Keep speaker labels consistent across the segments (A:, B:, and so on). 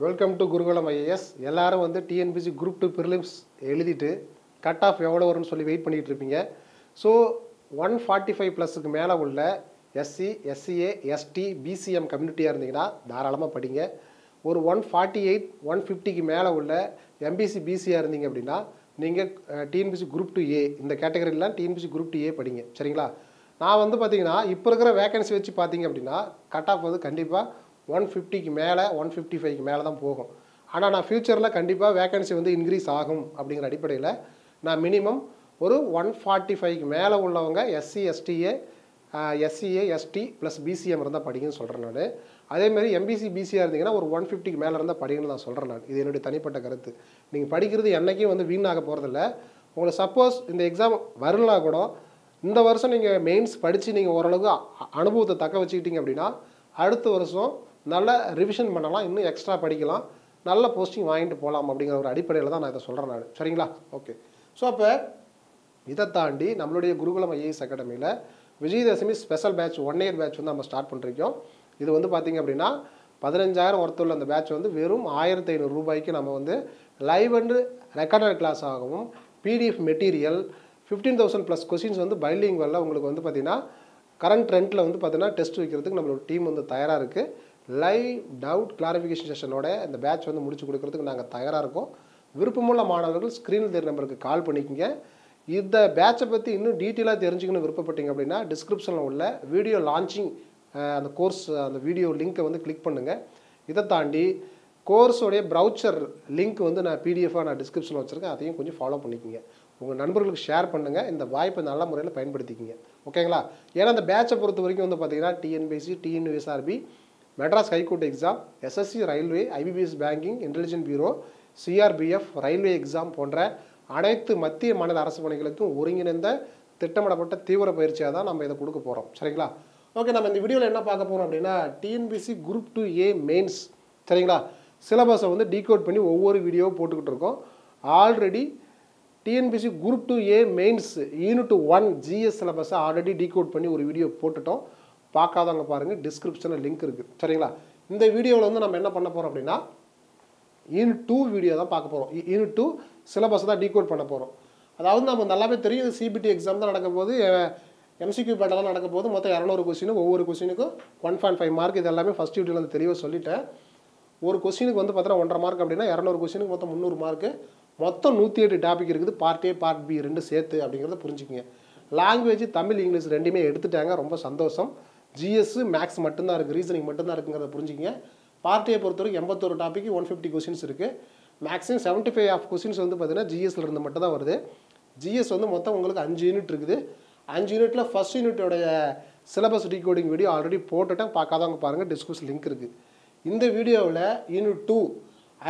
A: Welcome to Gurukulam IAS. எல்லாரும் வந்து TNPSC group 2 prelims எழுதிட்டு கட் ஆஃப் எவ்வளோ வரும்னு சொல்லி வெயிட் பண்ணிகிட்டு இருப்பீங்க. ஸோ 145 ப்ளஸுக்கு மேலே உள்ள எஸ்சி, எஸ்சிஏ, எஸ்டி, பிசிஎம் கம்யூனிட்டியாக இருந்தீங்கன்னா தாராளமாக படிங்க. ஒரு 148, 150க்கு மேலே உள்ள எம்பிசி, பிசியாக இருந்தீங்க அப்படின்னா நீங்கள் டிஎன்பிசி குரூப் 2A இந்த கேட்டகரிலாம் டிஎன்பிசி குரூப் 2A படிங்க. சரிங்களா? நான் வந்து பார்த்தீங்கன்னா இப்போ இருக்கிற வேகன்சி வச்சு பார்த்தீங்க அப்படின்னா கட் ஆஃப் வந்து கண்டிப்பாக 150க்கு மேலே 155க்கு மேலே தான் போகும். ஆனால் நான் ஃப்யூச்சரில் கண்டிப்பாக வேகன்சி வந்து இன்க்ரீஸ் ஆகும் அப்படிங்கிற அடிப்படையில் நான் மினிமம் ஒரு 145க்கு மேலே உள்ளவங்க SC, STA, SCA, ST plus PCM இருந்தால் படிங்கன்னு சொல்கிறேன் நான். அதேமாதிரி எம்பிசி, பிசியாக இருந்தீங்கன்னா ஒரு 150க்கு மேலே இருந்தால் படிங்கன்னு நான் சொல்கிறேன் நான். இது என்னுடைய தனிப்பட்ட கருத்து. நீங்கள் படிக்கிறது என்றைக்கும் வந்து வீணாக போகிறதில்ல. உங்களுக்கு சப்போஸ் இந்த எக்ஸாம் வரலனா கூட இந்த வருஷம் நீங்கள் மெயின்ஸ் படித்து நீங்கள் ஓரளவுக்கு அனுபவத்தை தக்க வச்சுக்கிட்டீங்க அப்படின்னா அடுத்த வருஷம் நல்ல ரிவிஷன் பண்ணலாம், இன்னும் எக்ஸ்ட்ரா படிக்கலாம், நல்ல போஸ்டிங் வாங்கிட்டு போகலாம் அப்படிங்கிற ஒரு அடிப்படையில் தான் நான் இதை சொல்கிறேன் நான். சரிங்களா? ஓகே. ஸோ அப்போ இதை தாண்டி நம்மளுடைய குருகுலம் ஐஏஎஸ் அகாடமியில் Vijayadashami special batch 1 year batch வந்து நம்ம ஸ்டார்ட் பண்ணிருக்கோம். இது வந்து பார்த்திங்க அப்படின்னா 15,000 ஒருத்தருள்ள அந்த பேட்ச் வந்து வெறும் 1,500 ரூபாய்க்கு நம்ம வந்து லைவ் அண்டு ரெக்கார்டட் கிளாஸ் ஆகவும் பிடிஎஃப் மெட்டீரியல் 15,000 ப்ளஸ் கொஸ்டின்ஸ் வந்து பைலிங்குவலில் உங்களுக்கு வந்து பார்த்திங்கன்னா கரண்ட் ட்ரெண்டில் வந்து பார்த்திங்கன்னா டெஸ்ட் வைக்கிறதுக்கு நம்மளோட டீம் வந்து தயாராக இருக்குது. லைவ் டவுட் கிளாரிஃபிகேஷன் செஷனோட இந்த பேட்ச் வந்து முடிச்சு கொடுக்கறதுக்கு நாங்கள் தயாராக இருக்கோம். விருப்பமுள்ள மாணவர்கள் ஸ்க்ரீனில் தெரியும் நம்பருக்கு கால் பண்ணிக்கோங்க. இந்த பேட்சை பற்றி இன்னும் டீட்டெயிலாக தெரிஞ்சுக்கணும் விருப்பப்பட்டீங்க அப்படின்னா டிஸ்கிரிப்ஷனில் உள்ள வீடியோ லான்ச்சிங் அந்த கோர்ஸ் அந்த வீடியோ லிங்க்கை வந்து கிளிக் பண்ணுங்கள். இதை தாண்டி கோர்ஸோடைய ப்ரௌச்சர் லிங்க் வந்து நான் பிடிஎஃபாக நான் டிஸ்கிரிப்ஷனில் வச்சுருக்கேன், அதையும் கொஞ்சம் ஃபாலோ பண்ணிக்கோங்க. உங்கள் நண்பர்களுக்கு ஷேர் பண்ணுங்கள். இந்த வாய்ப்பை நல்ல முறையில் பயன்படுத்திக்கிங்க. ஓகேங்களா? ஏன்னா அந்த பேட்சை பொறுத்த வரைக்கும் வந்து பார்த்தீங்கன்னா TNPSC, TNUSRB, Madras high court exam, SSC railway, IBPS banking, intelligent bureau, CRPF, railway exam போன்ற அனைத்து மத்திய மாநில அரசு பணிகளுக்கும் ஒருங்கிணைந்த திட்டமிடப்பட்ட தீவிர பயிற்சியாக தான் நம்ம இதை கொடுக்க போகிறோம். சரிங்களா? ஓகே. நம்ம இந்த வீடியோவில் என்ன பார்க்க போகிறோம் அப்படின்னா டிஎன்பிசி குரூப் 2A மெயின்ஸ். சரிங்களா? சிலபஸை வந்து டீகோட் பண்ணி ஒவ்வொரு வீடியோவும் போட்டுக்கிட்டு இருக்கோம். Already TNPSC group 2A mains unit 1 GS சிலபஸை ஆல்ரெடி டீகோட் பண்ணி ஒரு வீடியோ போட்டுட்டோம். பார்க்காதவங்க பாருங்கள், டிஸ்கிரிப்ஷனில் லிங்க் இருக்குது. சரிங்களா? இந்த வீடியோவில் வந்து நம்ம என்ன பண்ண போகிறோம் அப்படின்னா யூனிட் 2 வீடியோ தான் பார்க்க போகிறோம். யூனிட் 2 சிலபஸ் தான் டீகோட் பண்ண போகிறோம். அதாவது நம்ம நல்லாவே தெரியும் சிபிடி எக்ஸாம் தான் நடக்க போது, எம்சிக்யூ பேட்டெல்லாம் நடக்க போது. மொத்தம் 200 கொஸ்டின், ஒவ்வொரு கொஸ்டினுக்கும் 1.5 மார்க். இது எல்லாமே ஃபஸ்ட் வீடியோவில் வந்து தெளிவாக சொல்லிட்டேன். ஒரு கொஸ்டினுக்கு வந்து பார்த்தீங்கன்னா 1.5 மார்க் அப்படின்னா 200 கொஸ்டினுக்கு மொத்தம் 300 மார்க்கு. மொத்தம் 108 டாபிக் இருக்குது. பார்ட் A, பார்ட் B ரெண்டு சேர்த்து அப்படிங்கிறத புரிஞ்சுக்குங்க. லாங்குவேஜ் தமிழ், இங்கிலீஷ் ரெண்டுமே எடுத்துட்டாங்க. ரொம்ப சந்தோஷம். ஜிஎஸ், மேக்ஸ் மட்டும்தான் இருக்குது, ரீசனிங் மட்டும்தான் இருக்குங்கிறத புரிஞ்சுக்கிங்க. பார்ட் A பொறுத்தவரைக்கும் 81 டாபிக் 150 கொஸ்டின்ஸ் இருக்குது. மேக்ஸிமம் 75 ஆஃப் கொஸ்டின்ஸ் வந்து பார்த்தீங்கன்னா ஜிஎஸ்ல இருந்து மட்டும் தான் வருது. ஜிஎஸ் வந்து மொத்தம் உங்களுக்கு 5 யூனிட் இருக்குது. 5 யூனிட்டில் ஃபஸ்ட் யூனிட்டோடைய சிலபஸ் டீகோடிங் வீடியோ ஆல்ரெடி போட்டுட்டேன். பார்க்காதவங்க பாருங்கள், டிஸ்கிரிப்ஷன் லிங்க் இருக்குது. இந்த வீடியோவில் unit 2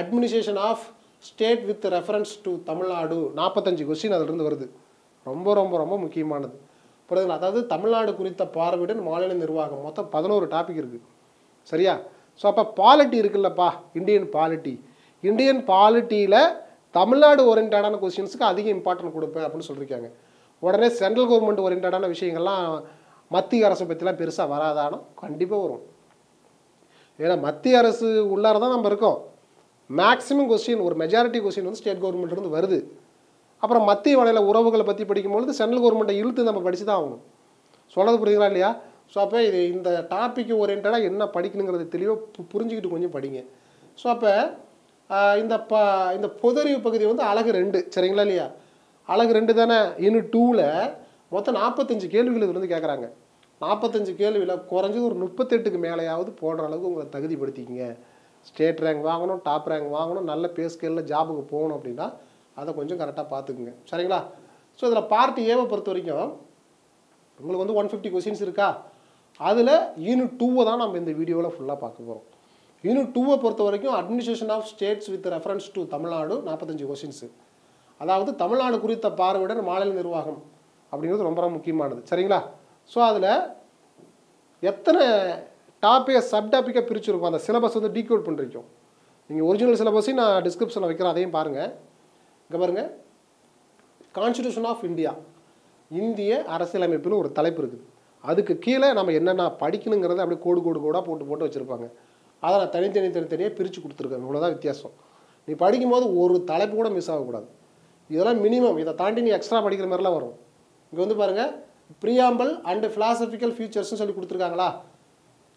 A: administration of state with reference to Tamil Nadu 45 question அதிலிருந்து வருது. ரொம்ப ரொம்ப ரொம்ப முக்கியமானது. புரியுதுங்களா? அதாவது தமிழ்நாடு குறித்த பார்வையுடன் மாநில நிர்வாகம் மொத்தம் 11 டாபிக் இருக்குது. சரியா? ஸோ அப்போ பாலிட்டி இருக்குல்லப்பா, இந்தியன் பாலிட்டி. இந்தியன் பாலிட்டியில் தமிழ்நாடு ஓரியன்டான கொஸ்டின்ஸுக்கு அதிக இம்பார்ட்டன்ட் கொடுப்பேன் அப்படின்னு சொல்லியிருக்காங்க. உடனே சென்ட்ரல் கவர்மெண்ட் ஓரியன்டான விஷயங்கள்லாம் மத்திய அரசை பற்றிலாம் பெருசாக வராதானோ கண்டிப்பாக வரும். ஏன்னா மத்திய அரசு உள்ளார தான் நம்ம இருக்கோம். மேக்ஸிமம் கொஸ்டின், ஒரு மெஜாரிட்டி கொஸ்டின் வந்து ஸ்டேட் கவர்மெண்ட்லேருந்து வருது. அப்புறம் மத்திய மாநில உறவுகளை பற்றி படிக்கும்பொழுது சென்ட்ரல் கவர்மெண்ட்டை இழுத்து நம்ம படித்து தான் ஆகணும். சொல்கிறது புரியுதுங்களா இல்லையா? ஸோ அப்போ இது இந்த டாபிக் ஓரியன்டாக என்ன படிக்கணுங்கிறது தெளிவாக புரிஞ்சுக்கிட்டு கொஞ்சம் படிங்க. ஸோ அப்போ இந்த பொதறிவு பகுதி வந்து அழகு 2. சரிங்களா இல்லையா? அழகு 2 தானே. யூனிட் 2ல் மொத்தம் 45 கேள்விகள் இது வந்து கேட்குறாங்க. 45 கேள்வியில் குறைஞ்சது ஒரு 38க்கு மேலேயாவது போடுற அளவுக்கு உங்களை தகுதிப்படுத்திக்கிங்க. ஸ்டேட் ரேங்க் வாங்கணும், டாப் ரேங்க் வாங்கணும், நல்ல பே ஸ்கேலில் ஜாபுக்கு போகணும் அப்படின்னா அதை கொஞ்சம் கரெக்டாக பார்த்துக்குங்க. சரிங்களா? ஸோ இதில் பார்ட் Aவை பொறுத்த வரைக்கும் உங்களுக்கு வந்து 150 கொஸ்டின்ஸ் இருக்கா? அதில் யூனிட் 2 தான் நம்ம இந்த வீடியோவில் ஃபுல்லாக பார்க்க போகிறோம். யூனிட் 2 பொறுத்த வரைக்கும் administration of states with reference to Tamil Nadu 45 questions. அதாவது தமிழ்நாடு குறித்த பார்வையுடன் மாநில நிர்வாகம் அப்படிங்கிறது ரொம்ப ரொம்ப முக்கியமானது. சரிங்களா? ஸோ அதில் எத்தனை டாப்பிக்கை சப் டாப்பிக்காக பிரிச்சுருக்கோம், அந்த சிலபஸ் வந்து டீகோட் பண்ணிருக்கோம். நீங்கள் ஒரிஜினல் சிலபஸையும் நான் டிஸ்கிரிப்ஷனில் வைக்கிறேன், அதையும் பாருங்கள். இங்கே பாருங்கள், கான்ஸ்டிடியூஷன் ஆஃப் இந்தியா, இந்திய அரசியலமைப்புன்னு ஒரு தலைப்பு இருக்குது. அதுக்கு கீழே நம்ம என்னென்ன படிக்கணுங்கிறத அப்படியே கோடு கோடாக போட்டு வச்சுருப்பாங்க. அதை நான் தனித்தனியாக பிரித்து கொடுத்துருக்கேன். இவ்வளோதான் வித்தியாசம். நீ படிக்கும்போது ஒரு தலைப்பு கூட மிஸ் ஆகக்கூடாது. இதெல்லாம் மினிமம். இதை தாண்டி நீ எக்ஸ்ட்ரா படிக்கிற மாதிரிலாம் வரும். இங்கே வந்து பாருங்கள், ப்ரியாம்பிள் அண்டு ஃபிலாசபிக்கல் ஃபியூச்சர்ஸ்னு சொல்லி கொடுத்துருக்காங்களா.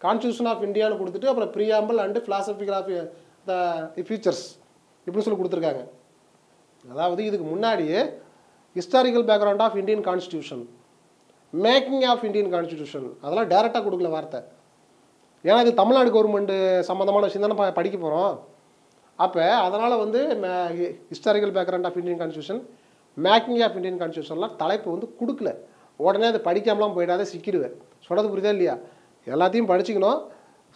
A: கான்ஸ்டியூஷன் ஆஃப் இந்தியான்னு கொடுத்துட்டு அப்புறம் preamble and philosophical of the features இப்படின்னு சொல்லி கொடுத்துருக்காங்க. அதாவது இதுக்கு முன்னாடியே historical background of Indian constitution, making of Indian constitution, அதெல்லாம் டேரெக்டாக கொடுக்கல வார்த்தை. ஏன்னா இது தமிழ்நாடு கவர்மெண்ட்டு சம்மந்தமான விஷயம் தானே படிக்க போகிறோம். அப்போ அதனால் வந்து historical background of Indian constitution, making of Indian கான்ஸ்டியூஷன்லாம் தலைப்பு வந்து கொடுக்கல. உடனே அதை படிக்காமலாம் போயிடாத சிக்கிடுவேன். சொல்கிறது புரியுதா இல்லையா? எல்லாத்தையும் படிச்சுக்கணும்.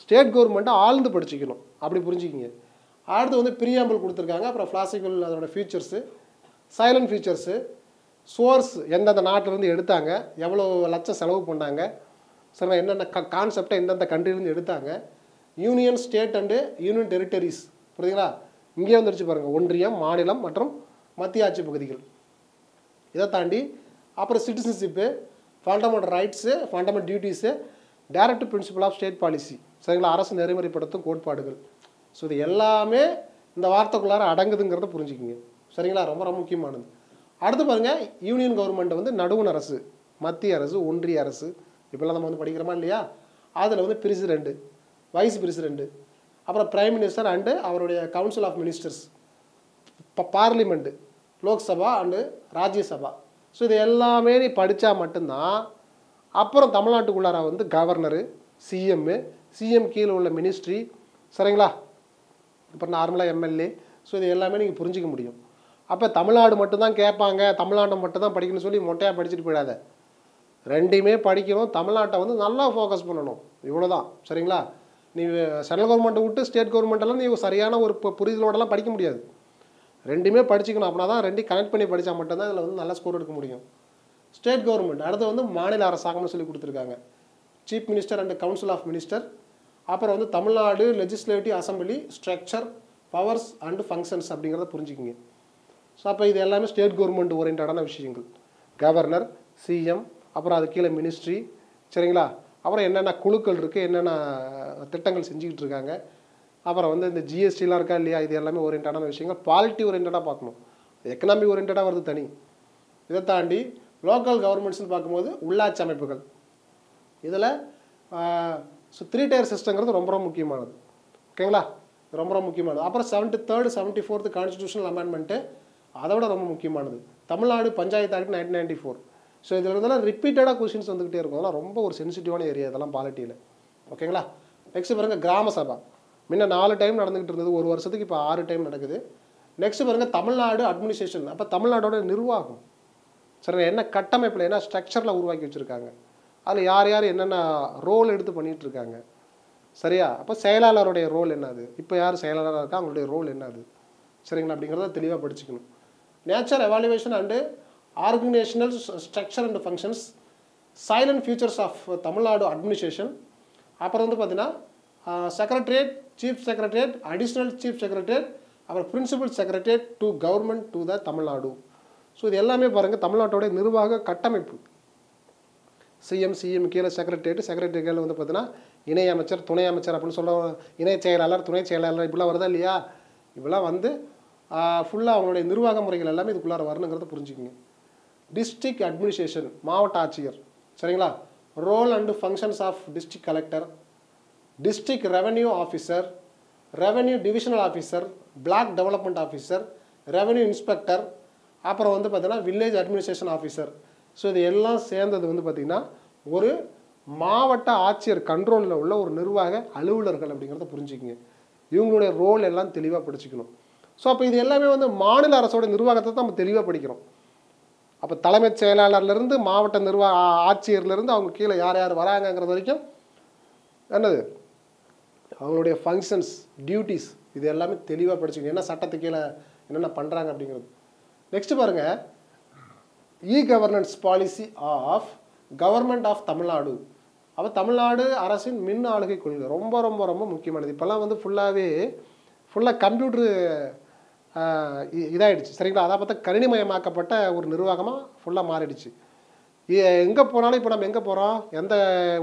A: ஸ்டேட் கவர்மெண்ட்டை ஆழ்ந்து படிச்சுக்கணும். அப்படி புரிஞ்சுக்கிங்க. அடுத்து வந்து ப்ரியாம்பிள் கொடுத்துருக்காங்க. அப்புறம் ஃபிலாசபிக்கல் அதோட ஃபியூச்சர்ஸு, சைலண்ட் ஃபியூச்சர்ஸு, சோர்ஸ் எந்தெந்த நாட்டிலேருந்து எடுத்தாங்க, எவ்வளோ லட்சம் செலவு பண்ணாங்க, சரி என்னென்ன கான்செப்டை எந்தெந்த கண்ட்ரிலேருந்து எடுத்தாங்க, union state and union territories, புரியுதுங்களா? இங்கே வந்துருச்சு பாருங்கள், ஒன்றியம், மாநிலம் மற்றும் மத்திய ஆட்சி பகுதிகள். இதை தாண்டி அப்புறம் citizenship, fundamental rights, fundamental duties, direct principle of state policy, சரிங்களா, அரசு நெறிமுறைப்படுத்தும் கோட்பாடுகள். ஸோ இது எல்லாமே இந்த வார்த்தைக்குள்ளார அடங்குதுங்கிறத புரிஞ்சுக்கிங்க. சரிங்களா? ரொம்ப ரொம்ப முக்கியமானது. அடுத்து பாருங்கள், யூனியன் கவர்மெண்ட் வந்து நடுவண் அரசு, மத்திய அரசு, ஒன்றிய அரசு, இப்போல்லாம் நம்ம வந்து படிக்கிறோமா இல்லையா? அதில் வந்து பிரசிடெண்ட்டு, வைஸ் பிரசிடெண்ட்டு, அப்புறம் பிரைம் மினிஸ்டர் அண்டு அவருடைய council of ministers, parliament, Lok Sabha and Rajya Sabha. So இது எல்லாமே நீ படித்தா மட்டும்தான் அப்புறம் தமிழ்நாட்டுக்குள்ளார வந்து கவர்னரு, சிஎம்மு, சிஎம் கீழே உள்ள மினிஸ்ட்ரி, சரிங்களா, அப்புறம் நார்மலாக எம்எல்ஏ. ஸோ இது எல்லாமே நீங்கள் புரிஞ்சிக்க முடியும். அப்போ தமிழ்நாடு மட்டும்தான் கேட்பாங்க, தமிழ்நாட்டை மட்டும் தான் படிக்கணும்னு சொல்லி மொட்டையாக படிச்சுட்டு போயிடாத. ரெண்டையுமே படிக்கணும். தமிழ்நாட்டை வந்து நல்லா ஃபோக்கஸ் பண்ணணும். இவ்வளோ தான். சரிங்களா? நீ சென்ட்ரல் கவர்மெண்ட்டை விட்டு ஸ்டேட் கவர்மெண்ட்டெல்லாம் நீ சரியான ஒரு புரிதலோடலாம் படிக்க முடியாது. ரெண்டுமே படிச்சுக்கணும். அப்படின்னா தான் ரெண்டையும் கனெக்ட் பண்ணி படித்தா மட்டும்தான் இதில் வந்து நல்ல ஸ்கோர் எடுக்க முடியும். ஸ்டேட் கவர்மெண்ட் அடுத்து வந்து மாநில அரசாங்கம்னு சொல்லி கொடுத்துருக்காங்க. Chief minister and council of minister, அப்புறம் வந்து Tamil Nadu legislative assembly structure, powers and functions அப்படிங்கிறத புரிஞ்சுக்கிங்க. ஸோ அப்போ இது எல்லாமே ஸ்டேட் கவர்மெண்ட் ஓரியன்டான விஷயங்கள். கவர்னர், சிஎம், அப்புறம் அது கீழே மினிஸ்ட்ரி, சரிங்களா, அப்புறம் என்னென்ன குழுக்கள் இருக்குது, என்னென்ன திட்டங்கள் செஞ்சுக்கிட்டு இருக்காங்க, அப்புறம் வந்து இந்த ஜிஎஸ்டிலாம் இருக்கா இல்லையா, இது எல்லாமே ஓரியன்டான விஷயங்கள். பாலிட்டி ஓரியன்டாக பார்க்கணும். எக்கனாமி ஓரியன்டாக வருது தனி. இதை தாண்டி லோக்கல் கவர்மெண்ட்ஸ்னு பார்க்கும்போது உள்ளாட்சி அமைப்புகள், இதில் ஸோ 3 tier சிஸ்டங்கிறது ரொம்ப ரொம்ப முக்கியமானது. ஓகேங்களா? ரொம்ப ரொம்ப முக்கியமானது. அப்புறம் 73rd 74th கான்ஸ்டியூஷனல் அமெண்ட்மெண்ட்டு, அதை விட ரொம்ப முக்கியமானது தமிழ்நாடு பஞ்சாயத்து ஆக்ட் 1994. ஸோ இதில் இருந்தாலும் ரிப்பீட்டடாக கொஸ்டின்ஸ் வந்துக்கிட்டே இருக்கும். அதெல்லாம் ரொம்ப ஒரு சென்சிட்டிவான ஏரியா இதெல்லாம் பாலிட்டியில். ஓகேங்களா? நெக்ஸ்ட் பாருங்கள், கிராம சபா. முன்ன 4 டைம் நடந்துக்கிட்டு இருந்தது, ஒரு வருஷத்துக்கு இப்போ 6 டைம் நடக்குது. நெக்ஸ்ட் பாருங்கள், தமிழ்நாடு அட்மினிஸ்ட்ரேஷன். அப்போ தமிழ்நாடோட நிர்வாகம், சரி, என்ன கட்டமைப்பில் என்ன ஸ்ட்ரக்சரில் உருவாக்கி வச்சுருக்காங்க, அதில் யார் யார் என்னென்ன ரோல் எடுத்து பண்ணிகிட்டு இருக்காங்க, சரியா? அப்போ செயலாளருடைய ரோல் என்னது, இப்போ யார் செயலாளராக இருக்கா, அவங்களுடைய ரோல் என்னது, சரிங்களா, அப்படிங்கிறத தெளிவாக படிச்சுக்கணும். Nature evaluation and organisational structure and functions, salient features of Tamil Nadu administration, அப்புறம் வந்து பார்த்தீங்கன்னா secretariat, chief secretariat, additional chief secretariat, அப்புறம் principal secretariat to government to the Tamil Nadu. So இது எல்லாமே பாருங்கள் தமிழ்நாட்டோடைய நிர்வாக கட்டமைப்பு. சிஎம் கீழே செக்ரட்டரியேட், செக்ரட்டரி கீழே வந்து பார்த்தீங்கன்னா இணை அமைச்சர், துணை அமைச்சர் அப்படின்னு சொல்ல, இணை செயலாளர், துணை செயலாளர், இப்படிலாம் வருதா இல்லையா? இப்படிலாம் வந்து ஃபுல்லாக அவங்களுடைய நிர்வாக முறைகள் எல்லாமே இதுக்குள்ளார வரணுங்கிறத புரிஞ்சுக்கிங்க. டிஸ்ட்ரிக்ட் அட்மினிஸ்ட்ரேஷன், மாவட்ட ஆட்சியர், சரிங்களா, role and functions of district collector, district revenue officer, revenue divisional officer, block development officer, revenue inspector, அப்புறம் வந்து பார்த்தீங்கன்னா வில்லேஜ் அட்மினிஸ்ட்ரேஷன் ஆஃபீஸர். ஸோ இது எல்லாம் சேர்ந்தது வந்து பார்த்திங்கன்னா ஒரு மாவட்ட ஆட்சியர் கண்ட்ரோலில் உள்ள ஒரு நிர்வாக அலுவலர்கள் அப்படிங்கிறத புரிஞ்சுக்கிங்க. இவங்களுடைய ரோல் எல்லாம் தெளிவாக படிச்சுக்கணும். ஸோ அப்போ இது எல்லாமே வந்து மாநில அரசோட நிர்வாகத்தை தான் நம்ம தெளிவாக படிக்கிறோம். அப்போ தலைமைச் செயலாளர்லேருந்து மாவட்ட நிர்வாக ஆட்சியர்லேருந்து அவங்க கீழே யார் யார் வராங்கங்கிறது வரைக்கும் என்னது அவங்களுடைய ஃபங்க்ஷன்ஸ், டியூட்டிஸ், இது எல்லாமே தெளிவாக படிச்சுக்கணும். என்ன சட்டத்துக்கு கீழே என்னென்ன பண்ணுறாங்க அப்படிங்கிறது. நெக்ஸ்ட் பாருங்கள், e governance policy of government of Tamil Nadu. அப்போ தமிழ்நாடு அரசின் மின் ஆளுகை கொள்கை ரொம்ப ரொம்ப ரொம்ப முக்கியமானது. இப்போல்லாம் வந்து ஃபுல்லாக கம்ப்யூட்ரு இதாகிடுச்சு, சரிங்களா? அதை பார்த்தா கணினிமயமாக்கப்பட்ட ஒரு நிர்வாகமாக ஃபுல்லாக மாறிடுச்சு. எங்கே போனாலும் இப்போ நம்ம எங்கே போகிறோம், எந்த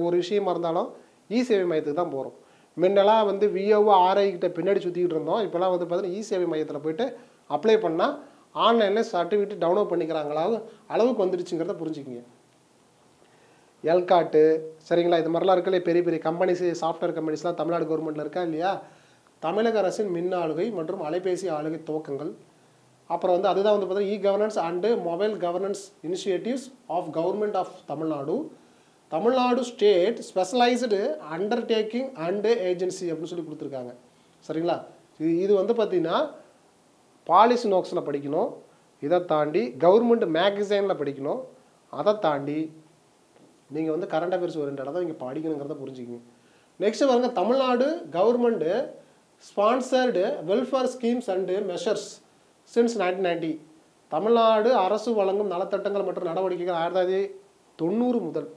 A: ஒரு விஷயமா இருந்தாலும் இ சேவை மையத்துக்கு தான் போகிறோம். முன்னெல்லாம் வந்து விஓஓ ஆர்ஐ கிட்ட பின்னாடி சுற்றிக்கிட்டு இருந்தோம். இப்போலாம் வந்து பார்த்தீங்கன்னா இ-சேவை மையத்தில் போயிட்டு அப்ளை பண்ணால் ஆன்லைனில் சர்டிஃபிகேட் டவுன்லோட் பண்ணிக்கிறாங்களா அளவுக்கு வந்துடுச்சுங்கிறத புரிஞ்சுக்கிங்க. எல்காட்டு சரிங்களா, இது மாதிரிலாம் இருக்கல பெரிய பெரிய கம்பெனிஸ், சாஃப்ட்வேர் கம்பெனிஸ்லாம் தமிழ்நாடு கவர்மெண்ட்டில் இருக்கா இல்லையா? தமிழக அரசின் மின் ஆளுகை மற்றும் அலைபேசி ஆளுகை துவக்கங்கள். அப்புறம் வந்து அதுதான் வந்து பார்த்தீங்கன்னா e governance and mobile governance initiatives of government of Tamil Nadu, Tamil Nadu state specialised undertaking and agency அப்படின்னு சொல்லி கொடுத்துருக்காங்க. சரிங்களா, இது வந்து பார்த்தீங்கன்னா பாலிசி நோட்ஸில் படிக்கணும். இதை தாண்டி கவர்மெண்ட் மேகசைனில் படிக்கணும். அதை தாண்டி நீங்கள் வந்து கரண்ட் அஃபேர்ஸ் ஓரியன்டாக தான் நீங்கள் படிக்கணுங்கிறத புரிஞ்சுக்கிங்க. நெக்ஸ்ட் பாருங்க, Tamil Nadu government sponsored welfare schemes and measures since 1990. Tamil Nadu அரசு வழங்கும் நலத்திட்டங்கள் மற்றும் நடவடிக்கைகள் 1990 முதல்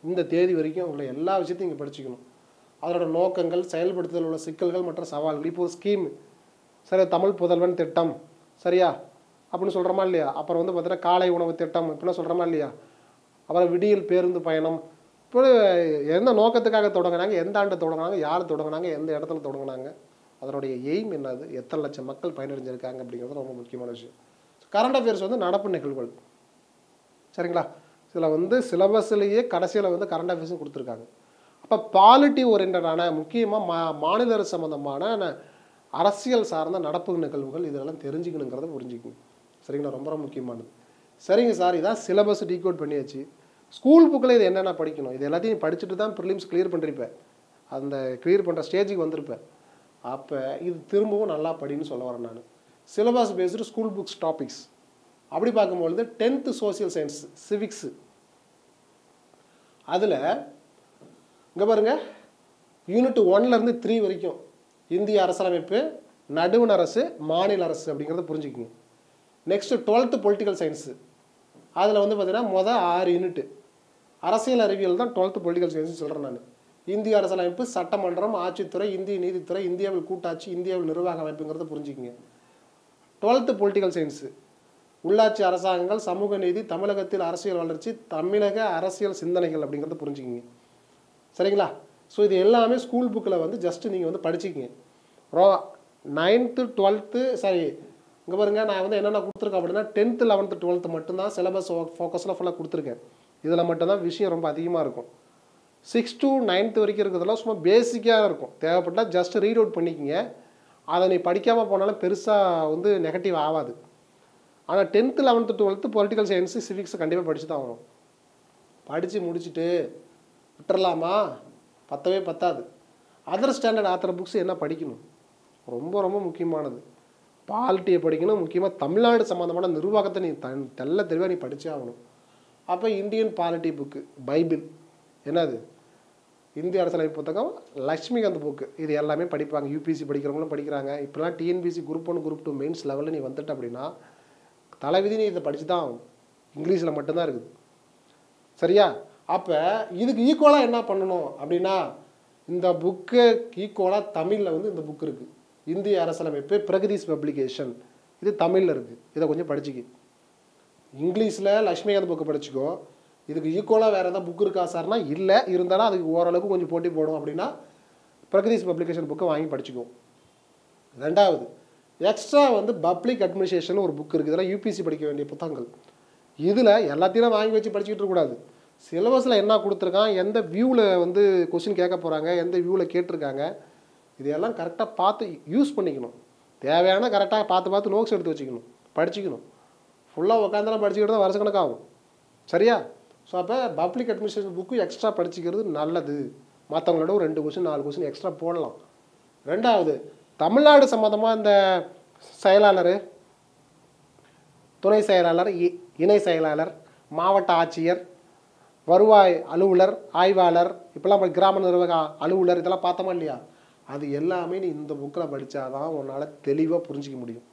A: இந்த தேதி வரைக்கும் உள்ள எல்லா விஷயத்தையும் இங்கே படிச்சுக்கணும். அதோட நோக்கங்கள், செயல்படுத்துதல் உள்ள சிக்கல்கள் மற்றும் சவால்கள். இப்போ ஸ்கீம் சரி, தமிழ் புதல்வன் திட்டம் சரியா அப்படின்னு சொல்கிறோமா இல்லையா? அப்புறம் வந்து பார்த்தீங்கன்னா காலை உணவு திட்டம் இப்படிலாம் சொல்கிறோமா இல்லையா? அப்புறம் விடியல் பேருந்து பயணம். இப்போ எந்த நோக்கத்துக்காக தொடங்கினாங்க, எந்த ஆண்டு தொடங்கினாங்க, யார் தொடங்கினாங்க, எந்த இடத்துல தொடங்கினாங்க, அதனுடைய எய்ம் என்னது, எத்தனை லட்சம் மக்கள் பயனடைஞ்சிருக்காங்க அப்படிங்கிறது ரொம்ப முக்கியமான விஷயம். கரண்ட் அஃபேர்ஸ் வந்து நடப்பு நிகழ்வுகள் சரிங்களா. இதில் வந்து சிலபஸ்லேயே கடைசியில் வந்து கரண்ட் அஃபேர்ஸும் கொடுத்துருக்காங்க. அப்போ பாலிட்டி ஓரியன்டான முக்கியமாக மாநில அரசு சம்மந்தமான அரசியல் சார்ந்த நடப்பு நிகழ்வுகள் இதெல்லாம் தெரிஞ்சுக்கணுங்கிறத புரிஞ்சுக்கணும். சரிங்களா, ரொம்ப ரொம்ப முக்கியமானது. சரிங்க சார், இதான் சிலபஸ் டீகோட் பண்ணியாச்சு. ஸ்கூல் புக்கில் இது என்னென்ன படிக்கணும், இது எல்லாத்தையும் படிச்சுட்டு தான் ப்ரிலிம்ஸ் கிளியர் பண்ணிருப்பேன். அந்த கிளியர் பண்ணுற ஸ்டேஜுக்கு வந்திருப்பேன். அப்போ இது திரும்பவும் நல்லா படின்னு சொல்ல வரேன் நான். Syllabus based school books topics அப்படி பார்க்கும்பொழுது 10th சோசியல் சயின்ஸ் சிவிக்ஸு, அதில் இங்கே பாருங்கள் யூனிட் 1லேருந்து 3 வரைக்கும் இந்திய அரசியலமைப்பு, நடுவண் அரசு, மாநில அரசு அப்படிங்கிறத புரிஞ்சுக்கிங்க. நெக்ஸ்ட்டு 12th பொலிட்டிக்கல் சயின்ஸு, அதில் வந்து பார்த்தீங்கன்னா மொதல் 6 யூனிட்டு அரசியல் அறிவியல் தான் 12th பொலிட்டிக்கல் சயின்ஸ் சொல்கிறேன் நான். இந்திய அரசியலமைப்பு, சட்டமன்றம், ஆட்சித்துறை, இந்திய நீதித்துறை, இந்தியாவில் கூட்டாட்சி, இந்தியாவில் நிர்வாக அமைப்புங்கிறத புரிஞ்சுக்கிங்க. 12th பொலிட்டிக்கல் சயின்ஸு உள்ளாட்சி அரசாங்கங்கள், சமூக நீதி, தமிழகத்தில் அரசியல் வளர்ச்சி, தமிழக அரசியல் சிந்தனைகள் அப்படிங்கிறத புரிஞ்சுக்கிங்க. சரிங்களா, ஸோ இது எல்லாமே ஸ்கூல் புக்கில் வந்து ஜஸ்ட்டு நீங்கள் வந்து படிச்சுக்கிங்க. 9th 12th சரி இங்கே பாருங்கள், நான் வந்து என்னென்ன கொடுத்துருக்கேன் அப்படின்னா 10th 11th 12th மட்டும்தான் சிலபஸ் ஃபோக்கஸில் ஃபுல்லாக கொடுத்துருக்கேன். இதில் மட்டும்தான் விஷயம் ரொம்ப அதிகமாக இருக்கும். 6th to 9th வரைக்கும் இருக்கிறதெல்லாம் சும்மா பேசிக்காக இருக்கும். தேவைப்பட்டால் ஜஸ்ட் ரீட் அவுட் பண்ணிக்கிங்க. அதை நீ படிக்காமல் போனாலும் பெருசாக வந்து நெகட்டிவ் ஆகாது. ஆனால் 10th 11th 12th political science civics கண்டிப்பாக படித்து தான் வரும். படித்து முடிச்சுட்டு விட்டுறலாமா? பத்தவே பத்தாது. அதர் ஸ்டாண்டர்ட் ஆத்தர் புக்ஸ் என்ன படிக்கணும், ரொம்ப ரொம்ப முக்கியமானது. பாலிட்டியை படிக்கணும். முக்கியமாக தமிழ்நாடு சம்மந்தமான நிர்வாகத்தை நீ தெல்ல தெளிவாக நீ படித்தே ஆகணும். அப்போ இந்தியன் பாலிட்டி புக்கு, பைபிள் என்னது, இந்திய அரசியலமைப்பு புத்தகம், லக்ஷ்மிகாந்த் புக்கு, இது எல்லாமே படிப்பாங்க. யூபிசி படிக்கிறவங்களும் படிக்கிறாங்க. இப்போலாம் டிஎன்பிசி குரூப் 1 குரூப் 2 மெயின்ஸ் லெவலில் நீ வந்துட்ட அப்படின்னா தலைவிதி நீ இதை படித்து தான் ஆகணும். இங்கிலீஷில் மட்டும்தான் இருக்குது. சரியா, அப்போ இதுக்கு ஈக்குவலாக என்ன பண்ணணும் அப்படின்னா இந்த புக்கு ஈக்குவலாக தமிழில் வந்து இந்த புக் இருக்குது. இந்திய அரசியலமைப்பு பிரகதீஷ் பப்ளிகேஷன், இது தமிழில் இருக்குது. இதை கொஞ்சம் படிச்சுக்கி. இங்கிலீஷில் லக்ஷ்மிகாந்த் புக்கு படிச்சுக்கோ. இதுக்கு ஈக்குவலாக வேறு எதாவது புக் இருக்கா சார்னா இல்லை, இருந்தாலும் அதுக்கு ஓரளவுக்கு கொஞ்சம் போட்டி போடும் அப்படின்னா பிரகதீஷ் பப்ளிகேஷன் புக்கை வாங்கி படிச்சுக்கோ. ரெண்டாவது, எக்ஸ்ட்ரா வந்து பப்ளிக் அட்மினிஸ்ட்ரேஷன் ஒரு புக் இருக்குது. இதெல்லாம் யூபிசி படிக்க வேண்டிய புத்தகங்கள். இதில் எல்லாத்தையும் வாங்கி வச்சு படிச்சுக்கிட்டு இருக்கக்கூடாது. சிலபஸில் என்ன கொடுத்துருக்கான், எந்த வியூவில் வந்து கொஸ்டின் கேட்க போகிறாங்க, எந்த வியூவில் கேட்டிருக்காங்க, இதையெல்லாம் கரெக்டாக பார்த்து யூஸ் பண்ணிக்கணும். தேவையான கரெக்டாக பார்த்து நோட்ஸ் எடுத்து வச்சுக்கணும், படிச்சுக்கணும். ஃபுல்லாக உட்காந்தெல்லாம் படிச்சுக்கிட்டு தான் வருஷக்கணக்காகும். சரியா, ஸோ அப்போ பப்ளிக் அட்மினிஸ்ட்ரேஷன் புக்கு எக்ஸ்ட்ரா படிச்சுக்கிறது நல்லது. மற்றவங்களோட ஒரு 2 கொஸ்டின் 4 கொஸ்டின் எக்ஸ்ட்ரா போடலாம். ரெண்டாவது, தமிழ்நாடு சம்மந்தமாக இந்த செயலாளர், துணை செயலாளர், இணை செயலாளர், மாவட்ட ஆட்சியர், வருவாய் அலுவலர், ஆய்வாளர், இப்போலாம் கிராம நிர்வாக அலுவலர், இதெல்லாம் பார்த்தோமா இல்லையா? அது எல்லாமே நீ இந்த புக்கில் படித்தாதான் உன்னால் தெளிவாக புரிஞ்சிக்க முடியும்.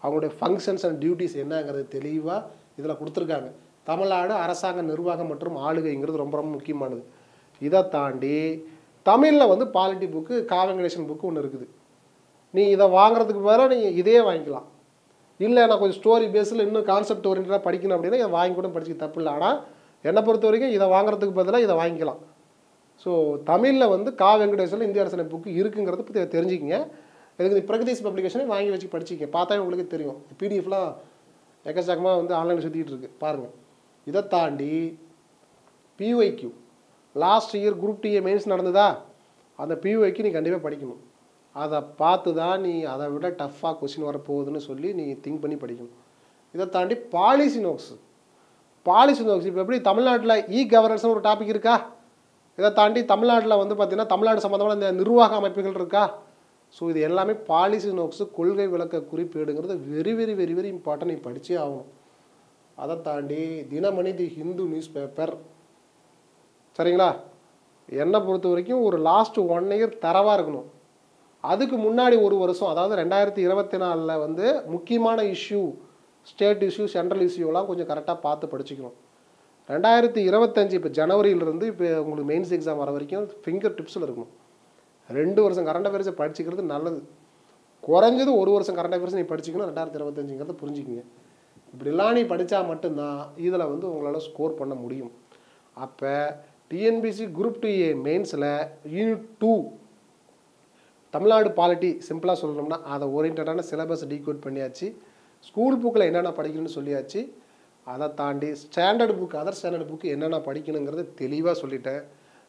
A: அவங்களுடைய ஃபங்க்ஷன்ஸ் அண்ட் டியூட்டிஸ் என்னங்கிறது தெளிவாக இதில் கொடுத்துருக்காங்க. தமிழ்நாடு அரசாங்க நிர்வாகம் மற்றும் ஆளுகைங்கிறது ரொம்ப ரொம்ப முக்கியமானது. இதை தாண்டி தமிழில் வந்து பாலிட்டி புக்கு, காவங்கடேஷன் புக்கு ஒன்று இருக்குது. நீ இதை வாங்குறதுக்கு பதிலாக நீங்கள் இதே வாங்கிக்கலாம். இல்லை நான் கொஞ்சம் ஸ்டோரி பேஸில் இன்னும் கான்செப்ட் ஓரியன்டாக படிக்கணும் அப்படின்னா இதை வாங்கி கூட படிச்சுக்க தப்பு இல்லை. ஆனால் என்னை பொறுத்த வரைக்கும் இதை வாங்குறதுக்கு பதிலாக இதை வாங்கிக்கலாம். ஸோ தமிழில் வந்து கா வெங்கடேஸ்வரில் இந்திய அரசியல் புக்கு இருக்குங்கிறது பற்றி தெரிஞ்சுக்கிங்க. இதுக்கு பிரகதீஷ் பப்ளிகேஷனை வாங்கி வச்சு படிச்சிங்க. பார்த்தா உங்களுக்கு தெரியும். பிடிஎஃப்லாம் எக்கச்சக்கமாக வந்து ஆன்லைனில் சுற்றிட்டு இருக்கு பாருங்கள். இதை தாண்டி PYQ last year group TA mains நடந்ததா, அந்த பிஒய்க்கு நீ கண்டிப்பாக படிக்கணும். அதை பார்த்து தான் நீ அதை விட டஃப்பாக கொஸ்டின் வரப்போகுதுன்னு சொல்லி நீ திங்க் பண்ணி படிக்கணும். இதை தாண்டி பாலிசி நோட்ஸ் இப்போ எப்படி தமிழ்நாட்டில் கவர்னன்ஸ்னு ஒரு டாபிக் இருக்கா? இதை தாண்டி தமிழ்நாட்டில் வந்து பார்த்திங்கன்னா தமிழ்நாடு சம்மந்தமான இந்த நிர்வாக அமைப்புகள் இருக்கா? ஸோ இது எல்லாமே பாலிசி நோட்ஸு, கொள்கை விளக்க குறிப்பேடுங்கிறது very very very very important. நீ படித்தே ஆகணும். அதை தாண்டி Dinamani, the Hindu news paper, சரிங்களா? என்னை பொறுத்த வரைக்கும் ஒரு லாஸ்ட் 1 இயர் தரவாக இருக்கணும். அதுக்கு முன்னாடி ஒரு வருஷம், அதாவது 2024 வந்து முக்கியமான இஷ்யூ, ஸ்டேட் இஷ்யூ, சென்ட்ரல் இஷ்யூலாம் கொஞ்சம் கரெக்டாக பார்த்து படிச்சுக்கணும். 2025 இப்போ ஜனவரியிலிருந்து இப்போ உங்களுக்கு மெயின்ஸ் எக்ஸாம் வர வரைக்கும் ஃபிங்கர் டிப்ஸில் இருக்கணும். 2 வருஷம் கரண்ட் அஃபேர்ஸை படிச்சுக்கிறது நல்லது. குறைஞ்சது 1 வருஷம் கரண்ட் அஃபேர்ஸ் நீ படிச்சுக்கணும் 2025ங்கிறத புரிஞ்சுக்கிங்க. இப்படிலாம் நீ படித்தா மட்டும்தான் இதில் வந்து உங்களால் ஸ்கோர் பண்ண முடியும். அப்போ டிஎன்பிசி குரூப் 2A மெயின்ஸில் யூனிட் 2 தமிழ்நாடு பாலிட்டி சிம்பிளாக சொல்லணும்னா அதை ஓரியன்டான சிலபஸ் டீகோட் பண்ணியாச்சு. ஸ்கூல் புக்கில் என்னென்ன படிக்கணும்னு சொல்லியாச்சு. அதை தாண்டி standard book, other standard book என்னென்ன படிக்கணுங்கிறத தெளிவாக சொல்லிட்டேன்.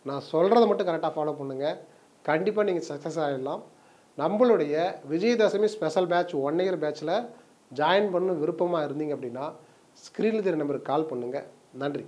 A: நான் சொல்கிறத மட்டும் கரெக்டாக ஃபாலோ பண்ணுங்கள். கண்டிப்பாக நீங்கள் சக்ஸஸ் ஆகிடலாம். நம்மளுடைய விஜயதசமி ஸ்பெஷல் பேட்ச் 1 இயர் பேட்சில் ஜாயின் பண்ண விருப்பமாக இருந்தீங்க அப்படின்னா ஸ்க்ரீனில் தெரிய நம்பருக்கு கால் பண்ணுங்கள். நன்றி.